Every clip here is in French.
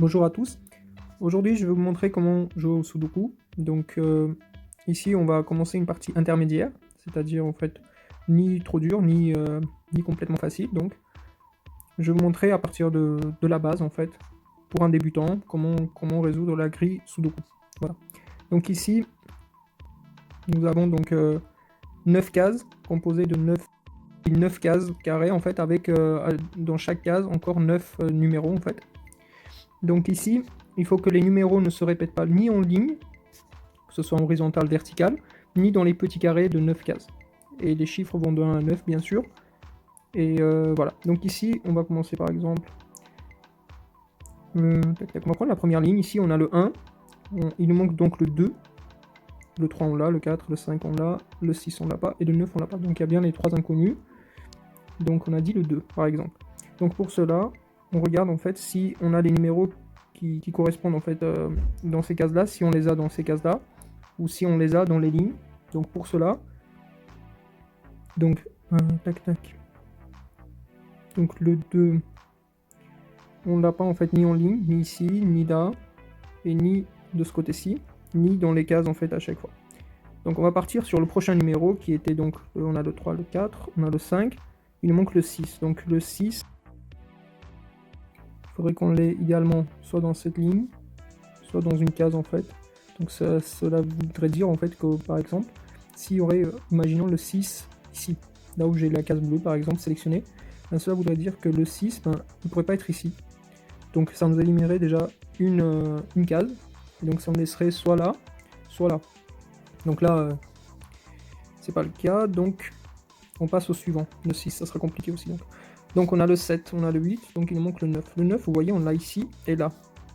Bonjour à tous. Aujourd'hui, je vais vous montrer comment jouer au Sudoku. Donc ici, on va commencer une partie intermédiaire, c'est-à-dire en fait ni trop dur ni complètement facile. Donc je vais vous montrer à partir de la base en fait, pour un débutant, comment résoudre la grille Sudoku. Voilà. Donc ici, nous avons donc 9 cases composées de 9 cases carrées en fait, avec dans chaque case encore 9 numéros en fait. Donc ici, il faut que les numéros ne se répètent pas ni en ligne, que ce soit en horizontal, vertical, ni dans les petits carrés de 9 cases. Et les chiffres vont de 1 à 9, bien sûr. Et voilà. Donc ici, on va commencer par exemple. On va prendre la première ligne. Ici, on a le 1. Il nous manque donc le 2. Le 3, on l'a. Le 4, le 5, on l'a. Le 6, on l'a pas. Et le 9, on l'a pas. Donc il y a bien les 3 inconnus. Donc on a dit le 2, par exemple. Donc pour cela, on regarde en fait si on a les numéros qui correspondent en fait dans ces cases-là, si on les a dans ces cases-là, ou si on les a dans les lignes. Donc pour cela, donc tac tac. Donc le 2, on l'a pas en fait ni en ligne, ni ici, ni là, et ni de ce côté-ci, ni dans les cases en fait à chaque fois. Donc on va partir sur le prochain numéro qui était donc, on a le 3, le 4, on a le 5, il nous manque le 6. Donc le 6, il faudrait qu'on l'ait idéalement soit dans cette ligne, soit dans une case en fait. Donc cela voudrait dire en fait que par exemple, s'il y aurait, imaginons le 6 ici, là où j'ai la case bleue par exemple sélectionnée, ben, cela voudrait dire que le 6 ben, ne pourrait pas être ici. Donc ça nous éliminerait déjà une case, et donc ça me laisserait soit là, soit là. Donc là, c'est pas le cas, donc on passe au suivant. Le 6, ça sera compliqué aussi. Donc on a le 7, on a le 8, donc il nous manque le 9. Le 9, vous voyez, on l'a ici et là.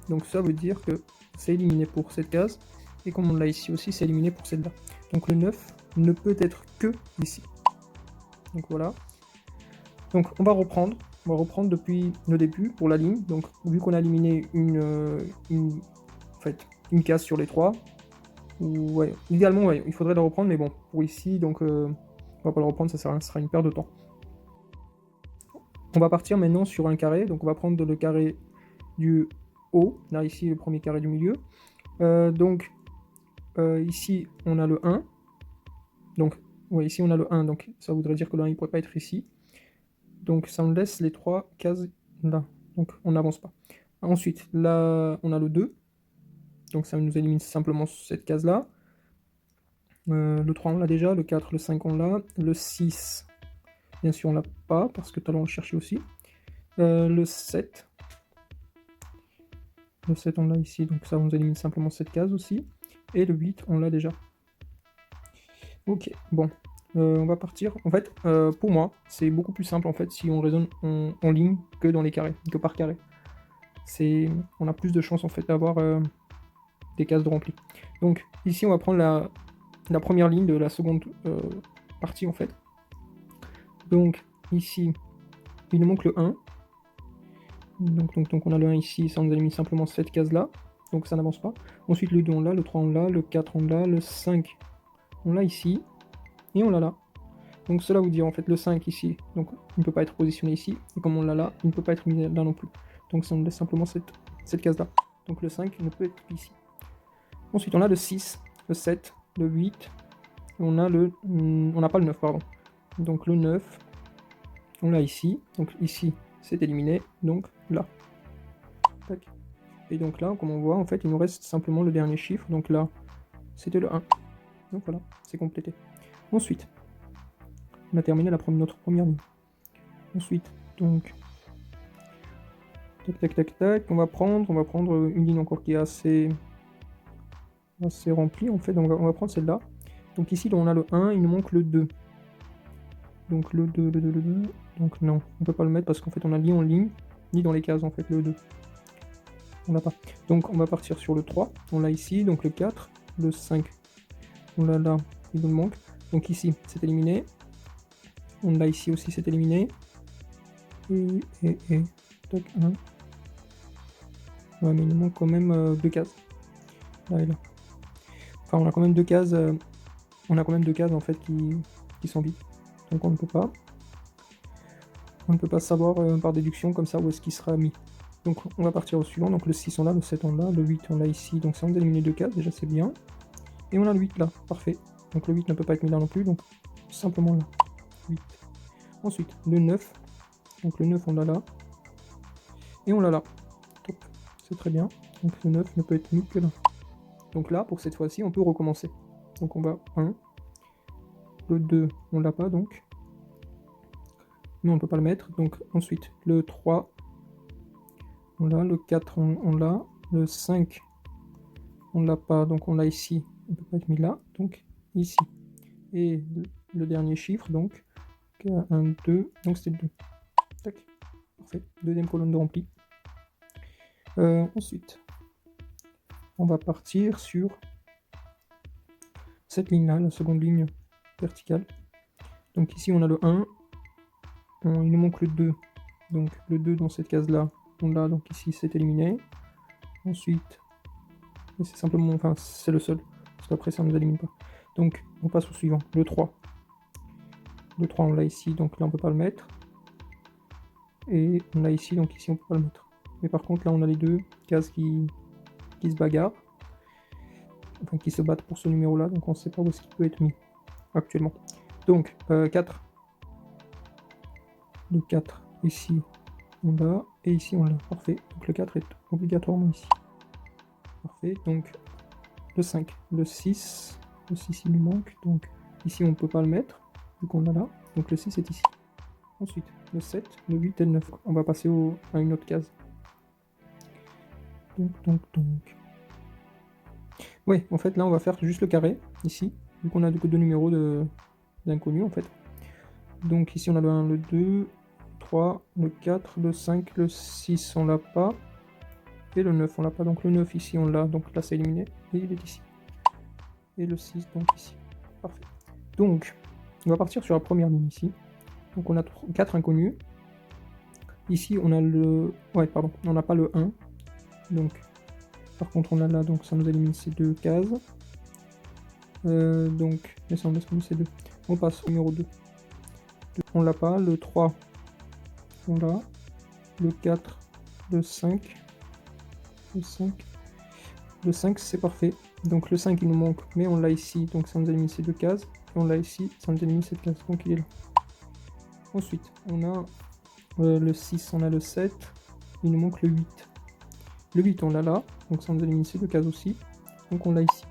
Donc ça veut dire que c'est éliminé pour cette case, et comme on l'a ici aussi, c'est éliminé pour celle-là. Donc le 9 ne peut être que ici. Donc voilà. Donc on va reprendre depuis le début pour la ligne. Donc vu qu'on a éliminé en fait, une case sur les 3, ouais, idéalement ouais, il faudrait la reprendre, mais bon, pour ici, donc on va pas la reprendre, ça sera une perte de temps. On va partir maintenant sur un carré, donc on va prendre le carré du haut, là ici le premier carré du milieu. Donc ici on a le 1, donc ouais, ici on a le 1, donc ça voudrait dire que le 1 il pourrait pas être ici. Donc ça me laisse les 3 cases là, donc on n'avance pas. Ensuite là on a le 2, donc ça nous élimine simplement cette case là. Le 3 on l'a déjà, le 4, le 5 on l'a, le 6 bien sûr on l'a pas parce que tout à l'heure on le cherchait aussi. Le 7, on l'a ici, donc ça nous élimine simplement cette case aussi. Et le 8 on l'a déjà. Ok, bon, on va partir. En fait, pour moi, c'est beaucoup plus simple en fait si on raisonne en ligne que dans les carrés, que par carré. On a plus de chances en fait d'avoir des cases de rempli. Donc ici, on va prendre la première ligne de la seconde partie en fait. Donc ici, il nous manque le 1. Donc on a le 1 ici, ça nous élimine simplement cette case là. Donc ça n'avance pas. Ensuite le 2 on l'a, le 3 on l'a, le 4 on l'a, le 5 on l'a ici. Et on l'a là. Donc cela veut dire en fait le 5 ici, donc il ne peut pas être positionné ici, et comme on l'a là, il ne peut pas être mis là non plus. Donc ça nous laisse simplement cette case là. Donc le 5 ne peut être ici. Ensuite on a le 6, le 7, le 8, on n'a pas le 9, pardon. Donc le 9, on l'a ici, donc ici c'est éliminé, donc là. Tac. Et donc là, comme on voit, en fait il nous reste simplement le dernier chiffre, donc là c'était le 1. Donc voilà, c'est complété. Ensuite, on a terminé notre première ligne. Ensuite, donc, tac, on va prendre une ligne encore qui est assez remplie en fait, donc on va prendre celle-là. Donc ici, on a le 1, il nous manque le 2. Donc le 2, donc non, on peut pas le mettre parce qu'en fait on a ni en ligne, ni dans les cases en fait, le 2. On l'a pas. Donc on va partir sur le 3, on l'a ici, donc le 4, le 5, on l'a là, il nous manque. Donc ici, c'est éliminé. On l'a ici aussi, c'est éliminé. Et tac, 1. Ouais, mais il nous manque quand même 2 cases. Là et là. Enfin, on a quand même 2 cases. On a quand même 2 cases en fait qui sont vides. Donc on ne peut pas. On ne peut pas savoir par déduction comme ça où est-ce qu'il sera mis. Donc on va partir au suivant, donc le 6 on l'a, le 7 on l'a, le 8 on l'a ici, donc ça on a éliminé 2 cases, déjà c'est bien. Et on a le 8 là, parfait. Donc le 8 ne peut pas être mis là non plus, donc simplement là, 8. Ensuite, le 9, donc le 9 on l'a là, et on l'a là. Top, c'est très bien. Donc le 9 ne peut être mis que là. Donc là, pour cette fois-ci, on peut recommencer. Donc on va 1, le 2 on l'a pas donc, mais on ne peut pas le mettre. Donc ensuite, le 3, on l'a, le 4 on l'a, le 5 on l'a pas, donc on l'a ici, on ne peut pas être mis là, donc ici. Et le dernier chiffre, donc 1, 2, donc c'était le 2. Tac, parfait, deuxième colonne de rempli. Ensuite, on va partir sur cette ligne-là, la seconde ligne verticale. Donc ici on a le 1, il nous manque le 2, donc le 2 dans cette case-là, on l'a, donc ici c'est éliminé. Ensuite, c'est simplement, enfin c'est le seul, parce qu'après ça ne nous élimine pas. Donc on passe au suivant, le 3. Le 3 on l'a ici, donc là on peut pas le mettre. Et on l'a ici, donc ici on peut pas le mettre. Mais par contre là on a les deux cases qui se bagarrent, enfin qui se battent pour ce numéro là, donc on ne sait pas où est-ce qu'il peut être mis actuellement. Donc 4. Le 4 ici on l'a, et ici on l'a, parfait. Donc le 4 est obligatoirement ici. Parfait, donc le 5, le 6 il nous manque, donc ici on ne peut pas le mettre, vu qu'on l'a là, donc le 6 est ici. Ensuite, le 7, le 8 et le 9, on va passer à une autre case. Donc. Ouais, en fait là on va faire juste le carré, ici, vu qu'on a que deux numéros d'inconnus en fait. Donc ici on a le 1, le 2, 3, le 4, le 5, le 6 on l'a pas, et le 9 on l'a pas, donc le 9 ici on l'a, donc là c'est éliminé, et il est ici. Et le 6 donc ici. Parfait. Donc, on va partir sur la première ligne ici. Donc on a 4 inconnus. Ici on a le... Ouais, pardon, on n'a pas le 1. Donc, par contre on a là, donc ça nous élimine ces deux cases. Donc, mais ça on laisse comme ces deux. On passe au numéro 2. On l'a pas, le 3 on l'a, le 4, le 5, le 5 c'est parfait. Donc le 5 il nous manque, mais on l'a ici, donc ça nous élimine ces deux cases. Et on l'a ici, ça nous élimine cette case, donc il est là. Ensuite, on a le 6, on a le 7, il nous manque le 8. Le 8 on l'a là, donc ça nous élimine ces deux cases aussi, donc on l'a ici.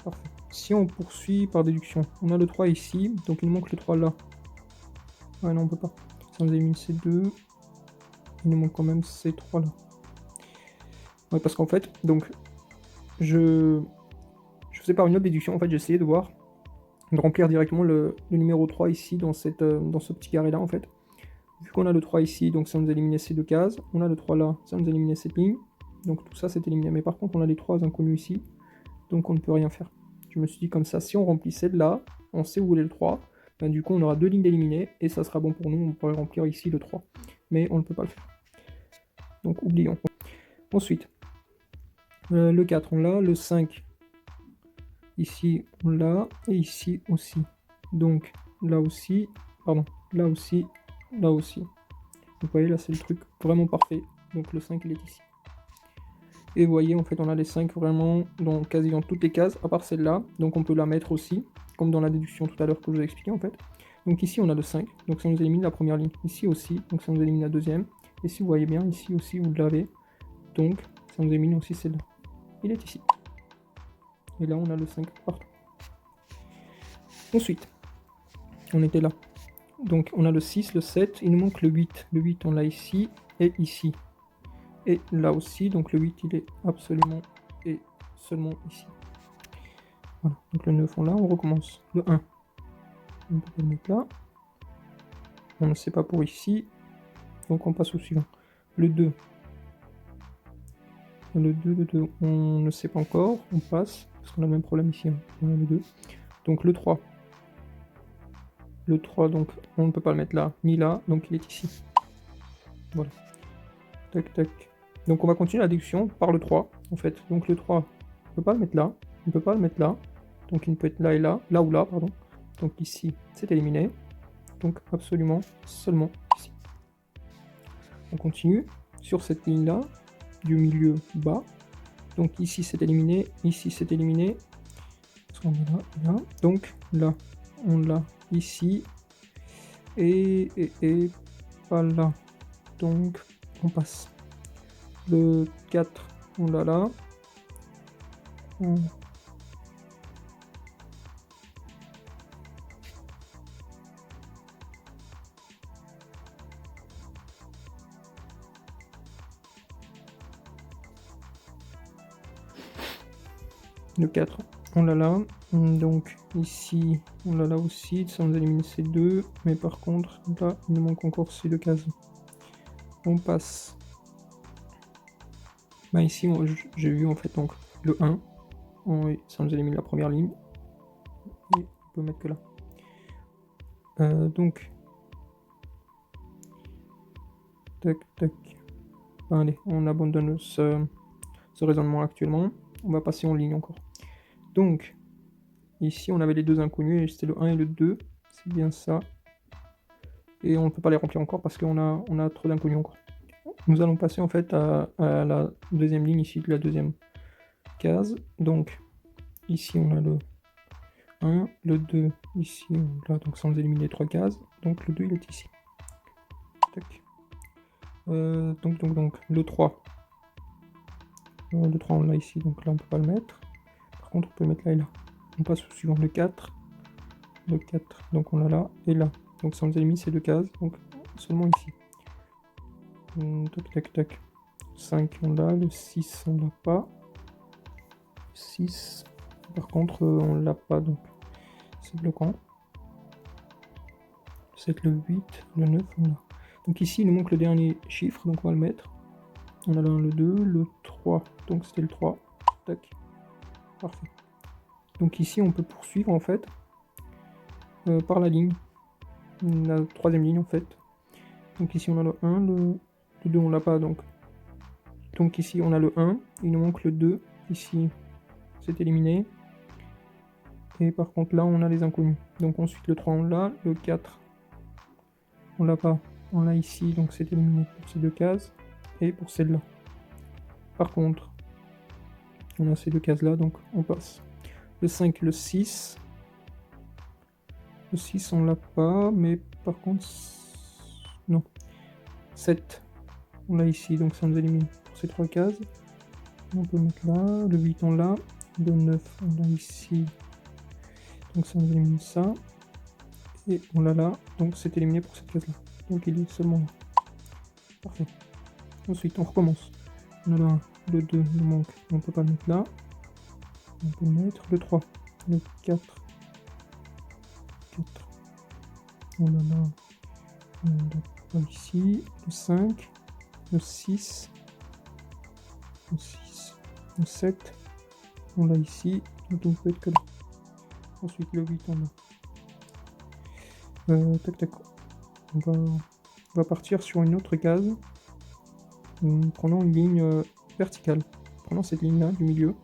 Parfait. Si on poursuit par déduction, on a le 3 ici, donc il nous manque le 3 là. Ouais non on peut pas, ça nous élimine ces deux, il nous manque quand même ces 3 là. Ouais parce qu'en fait, donc je faisais par une autre déduction, en fait j'essayais de voir, de remplir directement le numéro 3 ici dans ce petit carré là en fait. Vu qu'on a le 3 ici, donc ça nous élimine ces deux cases, on a le 3 là, ça nous élimine cette ligne, donc tout ça c'est éliminé. Mais par contre on a les 3 inconnus ici, donc on ne peut rien faire. Je me suis dit comme ça, si on remplit celle-là, on sait où est le 3, ben, du coup on aura deux lignes éliminées, et ça sera bon pour nous, on pourrait remplir ici le 3. Mais on ne peut pas le faire. Donc oublions. Ensuite, le 4 on l'a, le 5, ici on l'a, et ici aussi. Donc là aussi, pardon, là aussi, là aussi. Vous voyez là c'est le truc vraiment parfait, donc le 5 il est ici. Et vous voyez en fait on a les 5 vraiment dans quasiment toutes les cases, à part celle-là, donc on peut la mettre aussi, comme dans la déduction tout à l'heure que je vous ai expliqué en fait. Donc ici on a le 5, donc ça nous élimine la première ligne, ici aussi, donc ça nous élimine la deuxième, et si vous voyez bien, ici aussi vous l'avez, donc ça nous élimine aussi celle-là. Il est ici. Et là on a le 5 partout. Ensuite, on était là. Donc on a le 6, le 7, il nous manque le 8. Le 8 on l'a ici et ici. Et là aussi, donc le 8 il est absolument et seulement ici. Voilà, donc le 9 on l'a, on recommence. Le 1, on peut le mettre là. On ne sait pas pour ici, donc on passe au suivant. Le 2. Le 2, on ne sait pas encore, on passe, parce qu'on a le même problème ici, hein. On a le 2. Donc le 3. Le 3, donc on ne peut pas le mettre là, ni là, donc il est ici. Voilà. Tac, tac. Donc on va continuer la déduction par le 3, en fait. Donc le 3, on ne peut pas le mettre là, on ne peut pas le mettre là. Donc il peut être là et là, là ou là, pardon. Donc ici, c'est éliminé. Donc absolument seulement ici. On continue. sur cette ligne-là, du milieu bas. Donc ici c'est éliminé, ici c'est éliminé. Parce qu'on est là, là. Donc là, on l'a ici. Et pas là. Donc on passe. Le 4, on l'a là. Le 4, on l'a là. Donc ici, on l'a là aussi. Ça nous élimine ces deux. Mais par contre, là, il nous manque encore ces deux cases. On passe. Bah ici, j'ai vu en fait donc le 1. Oui, ça nous élimine la première ligne. Et on peut mettre que là. Donc. Tac, tac. Allez, on abandonne ce raisonnement actuellement. On va passer en ligne encore. Donc, ici, on avait les deux inconnus, c'était le 1 et le 2. C'est bien ça. Et on ne peut pas les remplir encore parce qu'on a trop d'inconnus encore. Nous allons passer en fait à la deuxième ligne ici de la deuxième case. Donc, ici, on a le 1, le 2, ici, là, donc sans éliminer 3 cases. Donc, le 2, il est ici. Tac. Donc, le 3. Le 3, on l'a ici, donc là, on peut pas le mettre. Par contre, on peut le mettre là et là. On passe au suivant, le 4. Le 4, donc on l'a là et là. Donc ça nous élimine ces deux cases, donc seulement ici. Tac, tac, tac. 5, on l'a. Le 6, on l'a pas. 6, par contre, on l'a pas, donc c'est bloquant. 7, le 8, le 9, on l'a. Donc ici, il nous manque le dernier chiffre, donc on va le mettre. On a le 1, le 2, le 3, donc c'était le 3. Tac. Parfait. Donc ici, on peut poursuivre en fait par la ligne. La troisième ligne en fait. Donc ici, on a le 1, le 2, on l'a pas, donc ici, on a le 1. Il nous manque le 2. Ici, c'est éliminé. Et par contre, là, on a les inconnus. Donc ensuite, le 3, on l'a. Le 4, on l'a pas. On l'a ici, donc c'est éliminé pour ces deux cases. Et pour celle-là. Par contre, on a ces deux cases-là, donc on passe. Le 5, le 6. Le 6, on l'a pas, mais par contre, non. 7, on l'a ici, donc ça nous élimine pour ces trois cases. On peut mettre là. Le 8, on l'a. Le 9, on l'a ici. Donc ça nous élimine ça. Et on l'a là. Donc c'est éliminé pour cette case-là. Donc il est seulement là. Parfait. Ensuite, on recommence. On a le 1, le 2, il manque. On ne peut pas le mettre là. On peut mettre le 3, le 4. 4. On a là. On l'a pas ici. Le 5, le 6. Le 6, le 7. On l'a ici. Donc on peut être que là. Ensuite, le 8, on a. Tac, tac. On va partir sur une autre case. Prenons une ligne verticale. Prenons cette ligne-là du milieu.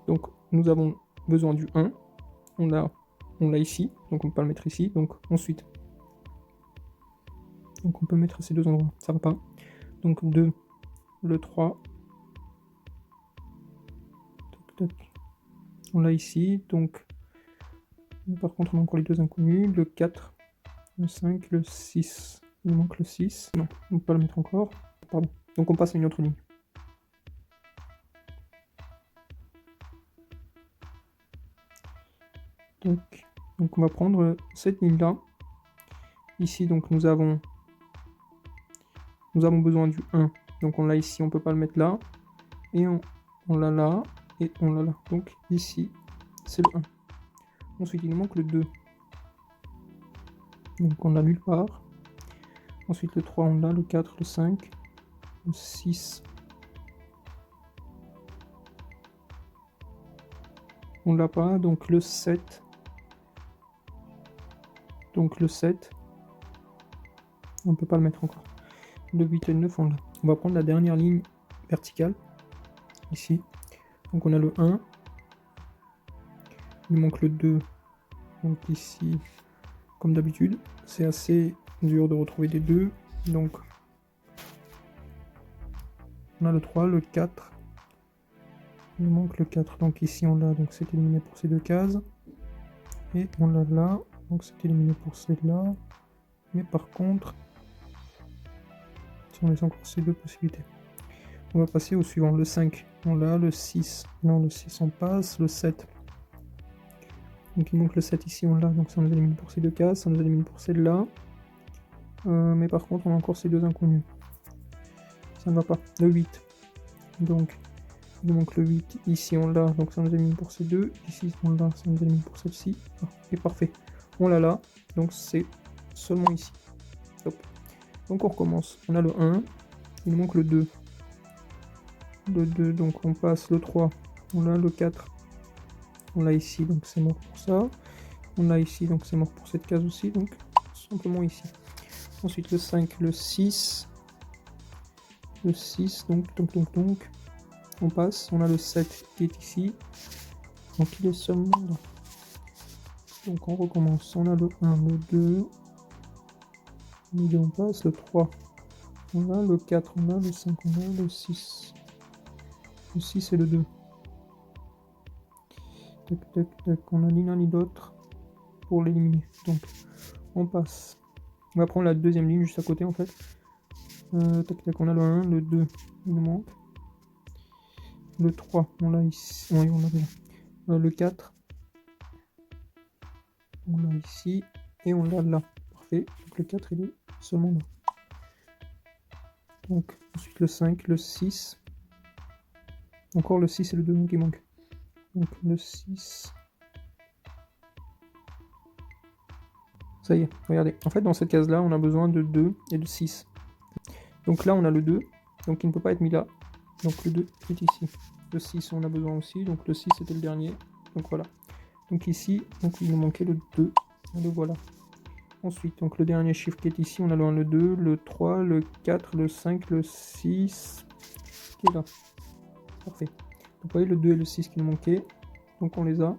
Donc, nous avons besoin du 1. On l'a ici. Donc, on peut pas le mettre ici. Donc, ensuite. Donc, on peut mettre à ces deux endroits. Ça va pas. Donc, 2, le 3. Tac, tac. On l'a ici. Donc, par contre, on a encore les deux inconnus. Le 4, le 5, le 6. Il manque le 6. Non, on ne peut pas le mettre encore. Pardon. Donc on passe à une autre ligne. Donc on va prendre cette ligne-là. Ici, donc nous avons besoin du 1. Donc on l'a ici, on ne peut pas le mettre là. Et on l'a là. Et on l'a là. Donc ici, c'est le 1. Ensuite, il nous manque le 2. Donc on l'a nulle part. Ensuite, le 3, on l'a. Le 4, le 5, le 6. On l'a pas. Donc le 7. Donc le 7. On ne peut pas le mettre encore. Le 8 et le 9, on l'a. On va prendre la dernière ligne verticale. Ici. Donc on a le 1. Il manque le 2. Donc ici, comme d'habitude, c'est assez dur de retrouver des 2. Donc On a le 3, le 4. Il nous manque le 4. Donc ici on l'a, donc c'est éliminé pour ces deux cases. Et on l'a là, donc c'est éliminé pour celle-là. Mais par contre, si on laisse encore ces deux possibilités. On va passer au suivant, le 5. On l'a, le 6. Non, le 6 on passe, le 7. Donc il manque le 7 ici, on l'a, donc ça nous élimine pour ces deux cases, ça nous élimine pour celle-là. Mais par contre, on a encore ces deux inconnus. Ça ne va pas. Le 8. Donc, il nous manque le 8. Ici, on l'a, donc ça nous élimine pour ces deux. Ici, on l'a, ça nous élimine pour celle-ci. Ah, et parfait. On l'a là, donc c'est seulement ici. Top. Donc on recommence. On a le 1. Il nous manque le 2. Le 2, donc on passe le 3. On a le 4. On l'a ici, donc c'est mort pour ça. On l'a ici, donc c'est mort pour cette case aussi. Donc simplement ici. Ensuite le 5, le 6. Le 6, donc. On passe. On a le 7 qui est ici. Donc il est seulement là. Donc on recommence. On a le 1, le 2. Le 2, on passe. Le 3. On a le 4, on a le 5, on a le 6. Le 6 et le 2. Tac, tac, tac. On a ni l'un ni l'autre pour l'éliminer. Donc on passe. On va prendre la deuxième ligne juste à côté en fait. Tac, tac. On a le 1, le 2. Il nous manque. Le 3, on l'a ici. Oui, on l'a bien. Le 4. On l'a ici. Et on l'a là. Parfait. Donc le 4, il est seulement là. Donc ensuite le 5, le 6. Encore le 6 et le 2 qui manquent. Donc le 6. Ça y est, regardez. En fait, dans cette case-là, on a besoin de 2 et de 6. Donc là, on a le 2. Donc il ne peut pas être mis là. Donc le 2 est ici. Le 6, on a besoin aussi. Donc le 6, c'était le dernier. Donc voilà. Donc ici, donc il nous manquait le 2. Le voilà. Ensuite, donc le dernier chiffre qui est ici, on a le 1, le 2, le 3, le 4, le 5, le 6. Qui est là. Parfait. Donc vous voyez le 2 et le 6 qui nous manquaient. Donc on les a.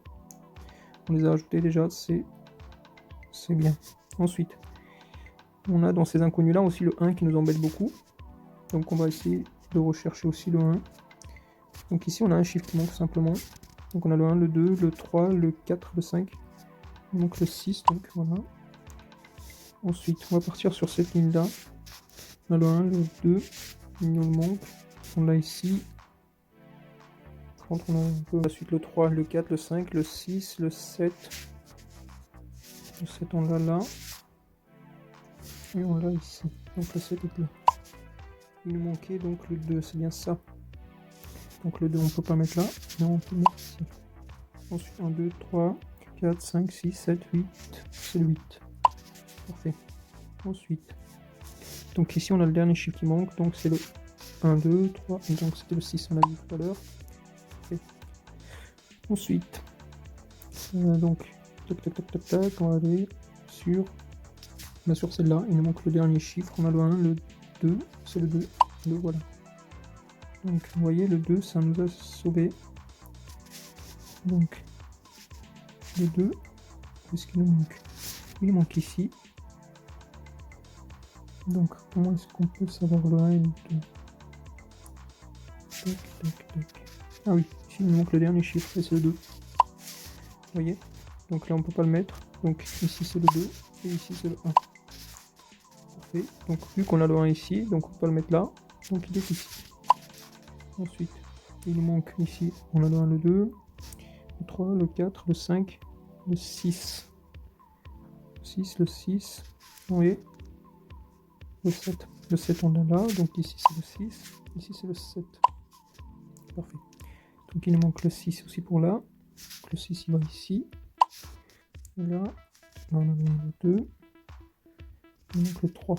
On les a ajoutés déjà. C'est bien. Ensuite, on a dans ces inconnus là aussi le 1 qui nous embête beaucoup. Donc on va essayer de rechercher aussi le 1. Donc ici on a un chiffre qui manque simplement. Donc on a le 1, le 2, le 3, le 4, le 5. Donc le 6, donc voilà. Ensuite on va partir sur cette ligne là. On a le 1, le 2, il nous manque. On l'a ici. Par contre on a un peu ensuite le 3, le 4, le 5, le 6, le 7. Le 7 on l'a là. Et on l'a ici. Donc le 7 est là. Il nous manquait donc le 2, c'est bien ça. Donc le 2 on peut pas mettre là, mais on peut le mettre ici. Ensuite 1, 2, 3, 4, 5, 6, 7, 8. C'est le 8. Parfait. Ensuite. Donc ici on a le dernier chiffre qui manque. Donc c'est le 1, 2, 3. Et donc c'était le 6, on l'a vu tout à l'heure. Parfait. Ensuite. Donc. Tac, tac, tac, tac, tac. On va aller sur. Bien sûr celle-là. Il nous manque le dernier chiffre. On a le 1, le 2. C'est le 2. Le voilà. Donc vous voyez le 2 ça nous a sauvé. Donc le 2, qu'est-ce qu'il nous manque? Il manque ici. Donc comment est-ce qu'on peut savoir le 1 et le 2? Tac, tac, tac. Ah oui, ici il nous manque le dernier chiffre et c'est le 2. Vous voyez? Donc là on peut pas le mettre. Donc ici c'est le 2 et ici c'est le 1. Parfait. Donc vu qu'on a le 1 ici, donc on peut pas le mettre là. Donc il est ici. Ensuite, il nous manque ici, on a le 1, le 2, le 3, le 4, le 5, le 6. Le 6, le 6, oui. Le 7. Le 7 on l'a là, donc ici c'est le 6, ici c'est le 7. Parfait. Donc il nous manque le 6 aussi pour là. Donc, le 6 il va ici. Et là, on a le 2. Il manque le 3.